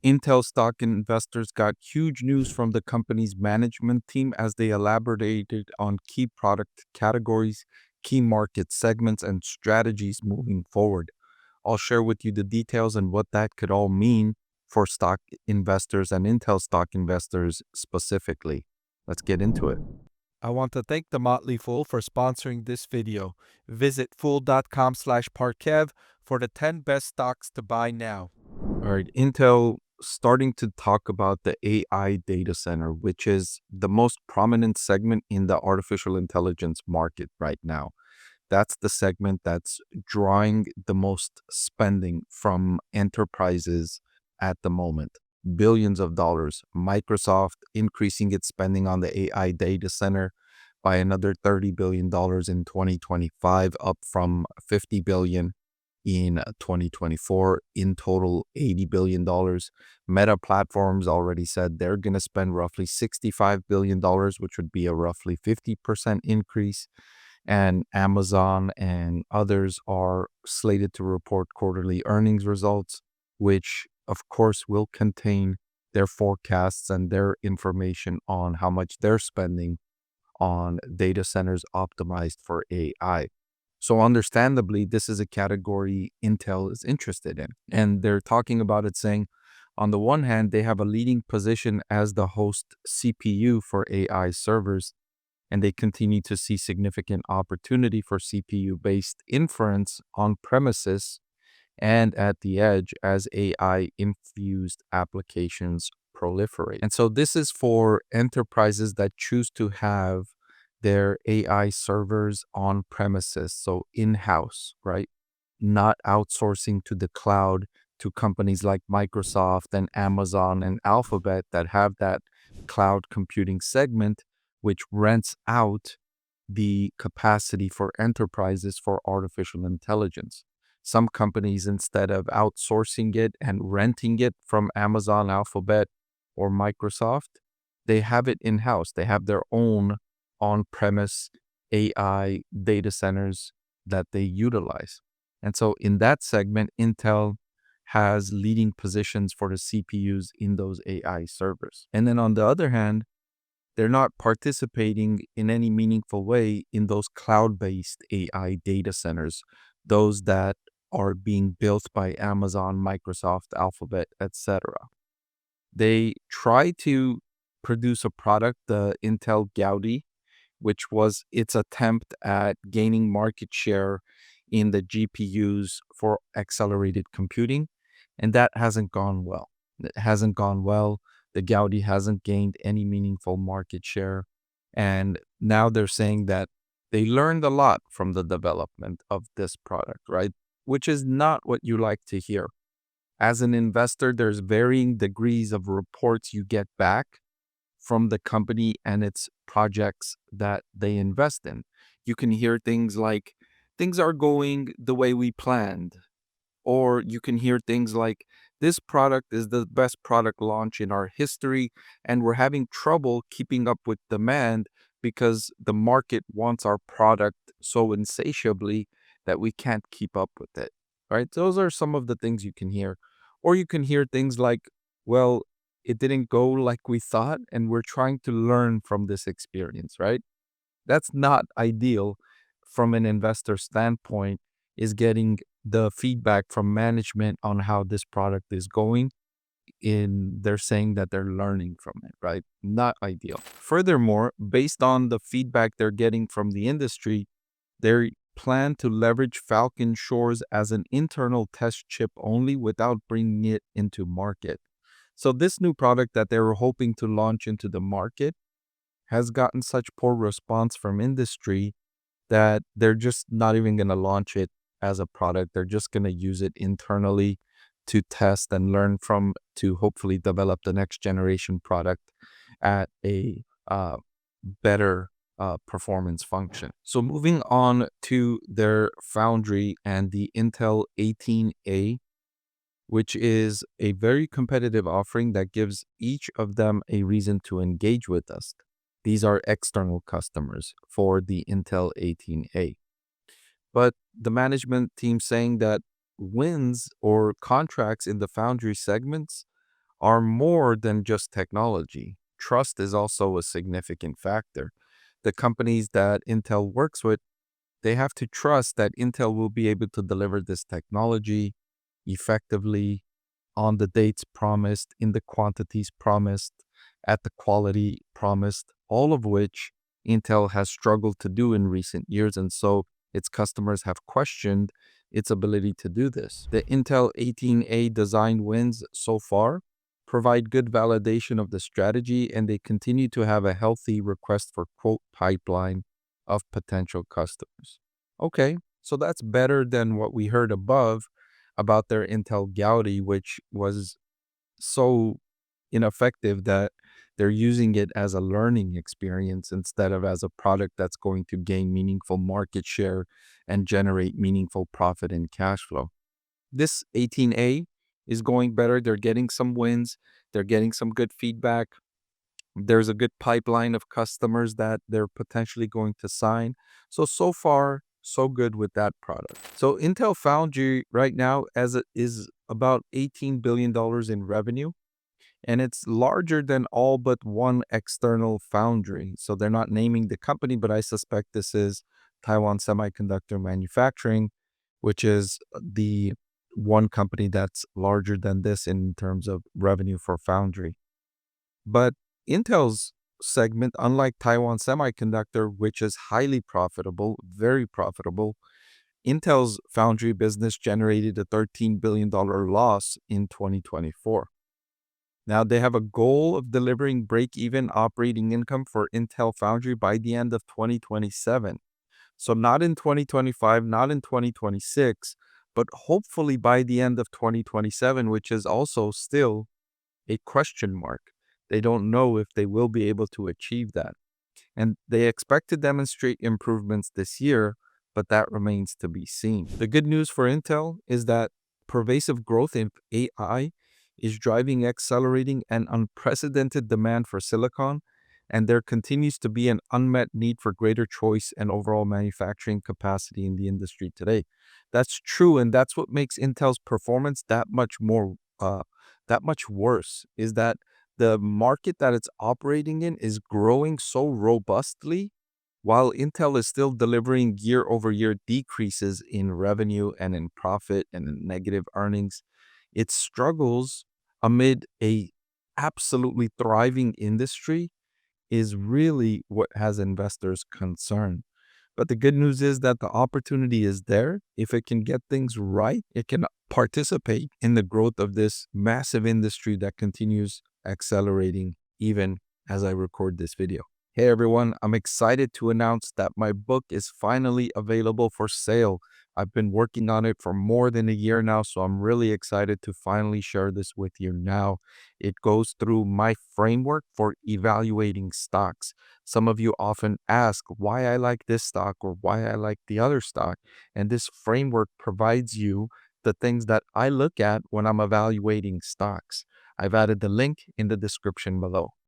Intel stock investors got huge news from the company's management team as they elaborated on key product categories, key market segments, and strategies moving forward. I'll share with you the details and what that could all mean for stock investors and Intel stock investors specifically. Let's get into it. I want to thank the Motley Fool for sponsoring this video. Visit fool.com/parkev for the 10 best stocks to buy now. All right, Intel starting to talk about the AI data center, which is the most prominent segment in the artificial intelligence market right now. That's the segment that's drawing the most spending from enterprises at the moment. Billions of dollars. Microsoft increasing its spending on the AI data center by another $30 billion in 2025, up from $50 billion in 2024. In total, $80 billion. Meta Platforms already said they're going to spend roughly $65 billion, which would be a roughly 50% increase. And Amazon and others are slated to report quarterly earnings results, which of course will contain their forecasts and their information on how much they're spending on data centers optimized for AI. So understandably, this is a category Intel is interested in. And they're talking about it saying, on the one hand, they have a leading position as the host CPU for AI servers, and they continue to see significant opportunity for CPU-based inference on premises and at the edge as AI-infused applications proliferate. And so this is for enterprises that choose to have their AI servers on premises, so in-house, right? Not outsourcing to the cloud to companies like Microsoft and Amazon and Alphabet that have that cloud computing segment, which rents out the capacity for enterprises for artificial intelligence. Some companies, instead of outsourcing it and renting it from Amazon, Alphabet, or Microsoft, they have it in-house. They have their own on-premise AI data centers that they utilize. And so in that segment, Intel has leading positions for the CPUs in those AI servers. And then on the other hand, they're not participating in any meaningful way in those cloud-based AI data centers, those that are being built by Amazon, Microsoft, Alphabet, etc. They try to produce a product, the Intel Gaudi, which was its attempt at gaining market share in the GPUs for accelerated computing, and that hasn't gone well. It hasn't gone well. The Gaudi hasn't gained any meaningful market share. And now they're saying that they learned a lot from the development of this product, right? Which is not what you like to hear. As an investor, there's varying degrees of reports you get back from the company and its projects that they invest in. You can hear things like, things are going the way we planned. Or you can hear things like, this product is the best product launch in our history, and we're having trouble keeping up with demand because the market wants our product so insatiably that we can't keep up with it, right? Those are some of the things you can hear. Or you can hear things like, well, it didn't go like we thought, and we're trying to learn from this experience, right? That's not ideal from an investor standpoint, is getting the feedback from management on how this product is going. They're saying that they're learning from it, right? Not ideal. Furthermore, based on the feedback they're getting from the industry, they plan to leverage Falcon Shores as an internal test chip only without bringing it into market. So this new product that they were hoping to launch into the market has gotten such poor response from industry that they're just not even going to launch it as a product. They're just going to use it internally to test and learn from, to hopefully develop the next generation product at a better performance function. So moving on to their Foundry and the Intel 18A, which is a very competitive offering that gives each of them a reason to engage with us. These are external customers for the Intel 18A. But the management team saying that wins or contracts in the Foundry segments are more than just technology. Trust is also a significant factor. The companies that Intel works with, they have to trust that Intel will be able to deliver this technology effectively on the dates promised, in the quantities promised, at the quality promised, all of which Intel has struggled to do in recent years. And so its customers have questioned its ability to do this. The Intel 18A design wins so far provide good validation of the strategy, and they continue to have a healthy request for quote pipeline of potential customers. Okay, so that's better than what we heard above about their Intel Gaudi, which was so ineffective that they're using it as a learning experience instead of as a product that's going to gain meaningful market share and generate meaningful profit and cash flow. This 18A is going better. They're getting some wins, they're getting some good feedback. There's a good pipeline of customers that they're potentially going to sign. So far, so good with that product. So Intel Foundry right now as it is about $18 billion in revenue, and it's larger than all but one external foundry. So they're not naming the company, but I suspect this is Taiwan Semiconductor Manufacturing, which is the one company that's larger than this in terms of revenue for foundry. But Intel's segment, unlike Taiwan Semiconductor, which is highly profitable, very profitable, Intel's foundry business generated a $13 billion loss in 2024. Now, they have a goal of delivering break-even operating income for Intel Foundry by the end of 2027. So not in 2025, not in 2026, but hopefully by the end of 2027, which is also still a question mark. They don't know if they will be able to achieve that. And they expect to demonstrate improvements this year, but that remains to be seen. The good news for Intel is that pervasive growth in AI is driving accelerating and unprecedented demand for silicon, and there continues to be an unmet need for greater choice and overall manufacturing capacity in the industry today. That's true, and that's what makes Intel's performance that much worse, is that the market that it's operating in is growing so robustly while Intel is still delivering year-over-year decreases in revenue and in profit and in negative earnings. It struggles amid a absolutely thriving industry is really what has investors concerned. But the good news is that the opportunity is there. If it can get things right, it can participate in the growth of this massive industry that continues accelerating even as I record this video. Hey everyone, I'm excited to announce that my book is finally available for sale. I've been working on it for more than a year now, so I'm really excited to finally share this with you now. It goes through my framework for evaluating stocks. Some of you often ask why I like this stock or why I like the other stock, and this framework provides you the things that I look at when I'm evaluating stocks. I've added the link in the description below.